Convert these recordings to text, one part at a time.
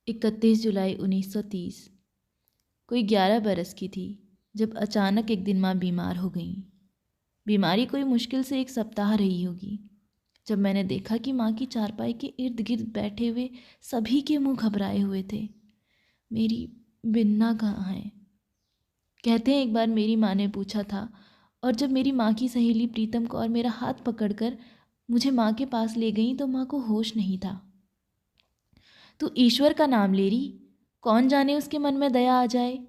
31 जुलाई 1930। कोई 11 बरस की थी जब अचानक एक दिन माँ बीमार हो गईं। बीमारी कोई मुश्किल से एक सप्ताह रही होगी। जब मैंने देखा कि माँ की चारपाई के इर्द गिर्द बैठे हुए सभी के मुंह घबराए हुए थे। मेरी बिन्ना कहाँ है? कहते हैं एक बार मेरी माँ ने पूछा था, और जब मेरी माँ की सहेली प्रीतम कौर मेरा हाथ पकड़कर मुझे माँ के पास ले गई तो माँ को होश नहीं था। तू ईश्वर का नाम ले रही, कौन जाने उसके मन में दया आ जाए।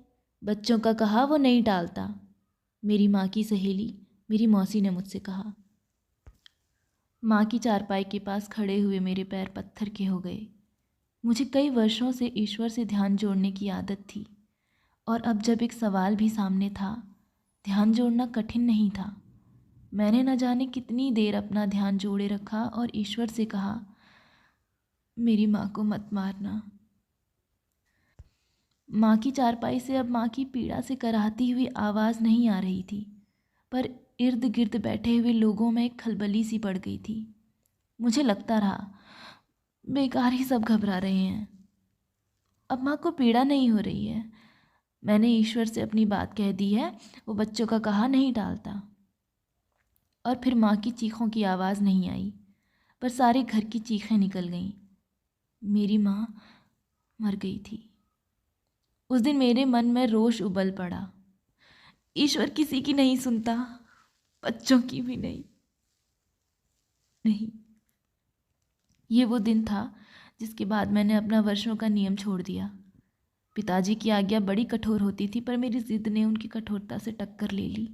बच्चों का कहा वो नहीं टालता, मेरी माँ की सहेली मेरी मौसी ने मुझसे कहा। माँ की चारपाई के पास खड़े हुए मेरे पैर पत्थर के हो गए। मुझे कई वर्षों से ईश्वर से ध्यान जोड़ने की आदत थी, और अब जब एक सवाल भी सामने था, ध्यान जोड़ना कठिन नहीं था। मैंने न जाने कितनी देर अपना ध्यान जोड़े रखा और ईश्वर से कहा, मेरी माँ को मत मारना। माँ की चारपाई से अब माँ की पीड़ा से कराहती हुई आवाज़ नहीं आ रही थी, पर इर्द गिर्द बैठे हुए लोगों में एक खलबली सी पड़ गई थी। मुझे लगता रहा बेकार ही सब घबरा रहे हैं, अब माँ को पीड़ा नहीं हो रही है। मैंने ईश्वर से अपनी बात कह दी है, वो बच्चों का कहा नहीं टालता। और फिर माँ की चीखों की आवाज़ नहीं आई, पर सारे घर की चीखें निकल गईं। मेरी माँ मर गई थी। उस दिन मेरे मन में रोष उबल पड़ा। ईश्वर किसी की नहीं सुनता, बच्चों की भी नहीं। नहीं, ये वो दिन था जिसके बाद मैंने अपना वर्षों का नियम छोड़ दिया। पिताजी की आज्ञा बड़ी कठोर होती थी, पर मेरी जिद ने उनकी कठोरता से टक्कर ले ली।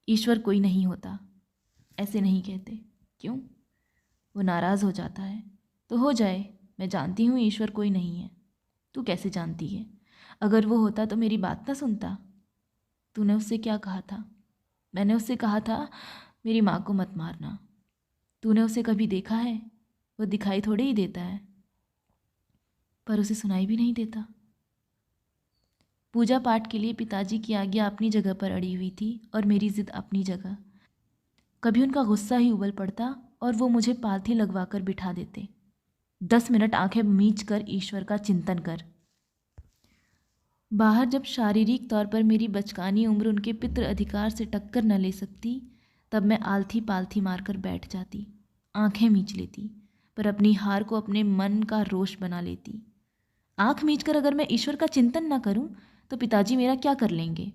ईश्वर कोई नहीं होता, ऐसे नहीं कहते। क्यों? वो नाराज़ हो जाता है तो हो जाए, मैं जानती हूँ ईश्वर कोई नहीं है। तू कैसे जानती है? अगर वो होता तो मेरी बात ना सुनता। तूने उससे क्या कहा था? मैंने उससे कहा था मेरी माँ को मत मारना। तूने उसे कभी देखा है? वो दिखाई थोड़े ही देता है, पर उसे सुनाई भी नहीं देता। पूजा पाठ के लिए पिताजी की आज्ञा अपनी जगह पर अड़ी हुई थी और मेरी जिद अपनी जगह। कभी उनका गुस्सा ही उबल पड़ता और वो मुझे पालथी लगवाकर बिठा देते। 10 मिनट आंखें मीच कर ईश्वर का चिंतन कर। बाहर जब शारीरिक तौर पर मेरी बचकानी उम्र उनके पितृ अधिकार से टक्कर न ले सकती, तब मैं आलथी पालथी मारकर बैठ जाती, आंखें मीच लेती, पर अपनी हार को अपने मन का रोष बना लेती। आंख मीच कर अगर मैं ईश्वर का चिंतन न करूं तो पिताजी मेरा क्या कर लेंगे?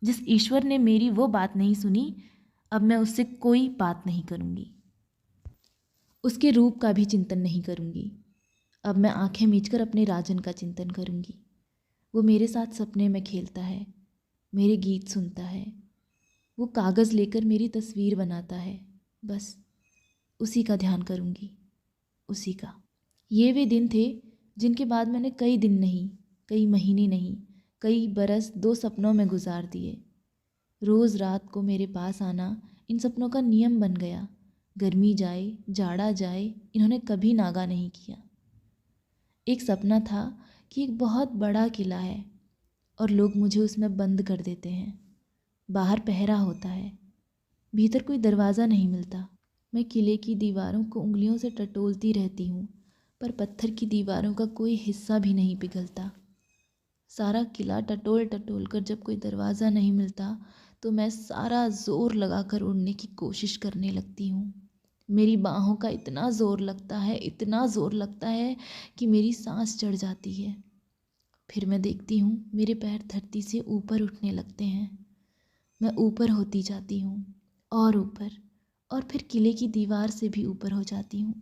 जिस ईश्वर ने मेरी वो बात नहीं सुनी, अब मैं उससे कोई बात नहीं करूंगी, उसके रूप का भी चिंतन नहीं करूंगी। अब मैं आंखें मीचकर अपने राजन का चिंतन करूंगी। वो मेरे साथ सपने में खेलता है, मेरे गीत सुनता है, वो कागज़ लेकर मेरी तस्वीर बनाता है। बस उसी का ध्यान करूंगी, उसी का। ये वे दिन थे जिनके बाद मैंने कई दिन नहीं, कई महीने नहीं, कई बरस दो सपनों में गुजार दिए। रोज़ रात को मेरे पास आना इन सपनों का नियम बन गया। गर्मी जाए जाड़ा जाए, इन्होंने कभी नागा नहीं किया। एक सपना था कि एक बहुत बड़ा किला है और लोग मुझे उसमें बंद कर देते हैं। बाहर पहरा होता है, भीतर कोई दरवाज़ा नहीं मिलता। मैं किले की दीवारों को उंगलियों से टटोलती रहती हूँ, पर पत्थर की दीवारों का कोई हिस्सा भी नहीं पिघलता। सारा किला टटोल टटोल कर जब कोई दरवाज़ा नहीं मिलता तो मैं सारा जोर लगाकर उड़ने की कोशिश करने लगती हूँ। मेरी बाहों का इतना ज़ोर लगता है, इतना ज़ोर लगता है कि मेरी सांस चढ़ जाती है। फिर मैं देखती हूँ मेरे पैर धरती से ऊपर उठने लगते हैं। मैं ऊपर होती जाती हूँ और ऊपर, और फिर किले की दीवार से भी ऊपर हो जाती हूँ।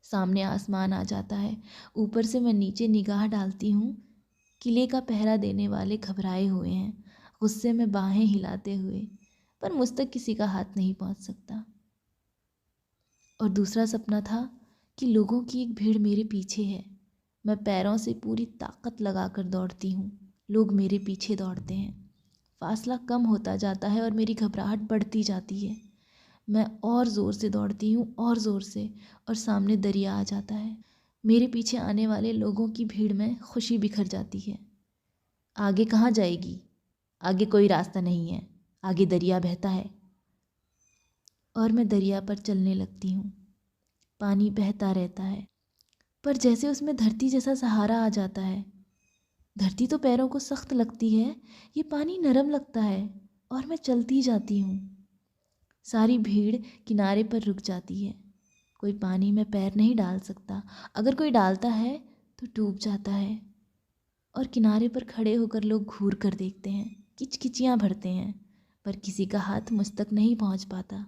सामने आसमान आ जाता है। ऊपर से मैं नीचे निगाह डालती हूँ। किले का पहरा देने वाले घबराए हुए हैं, गुस्से में बाहें हिलाते हुए, पर मुझ तक किसी का हाथ नहीं पहुँच सकता। और दूसरा सपना था कि लोगों की एक भीड़ मेरे पीछे है। मैं पैरों से पूरी ताकत लगाकर दौड़ती हूँ, लोग मेरे पीछे दौड़ते हैं। फासला कम होता जाता है और मेरी घबराहट बढ़ती जाती है। मैं और ज़ोर से दौड़ती हूँ, और ज़ोर से, और सामने दरिया आ जाता है। मेरे पीछे आने वाले लोगों की भीड़ में खुशी बिखर जाती है। आगे कहाँ जाएगी? आगे कोई रास्ता नहीं है, आगे दरिया बहता है। और मैं दरिया पर चलने लगती हूँ। पानी बहता रहता है, पर जैसे उसमें धरती जैसा सहारा आ जाता है। धरती तो पैरों को सख्त लगती है, ये पानी नरम लगता है और मैं चलती जाती हूँ। सारी भीड़ किनारे पर रुक जाती है। कोई पानी में पैर नहीं डाल सकता, अगर कोई डालता है तो डूब जाता है। और किनारे पर खड़े होकर लोग घूर कर देखते हैं, किचकिचियाँ भरते हैं, पर किसी का हाथ मुझ तक नहीं पहुँच पाता।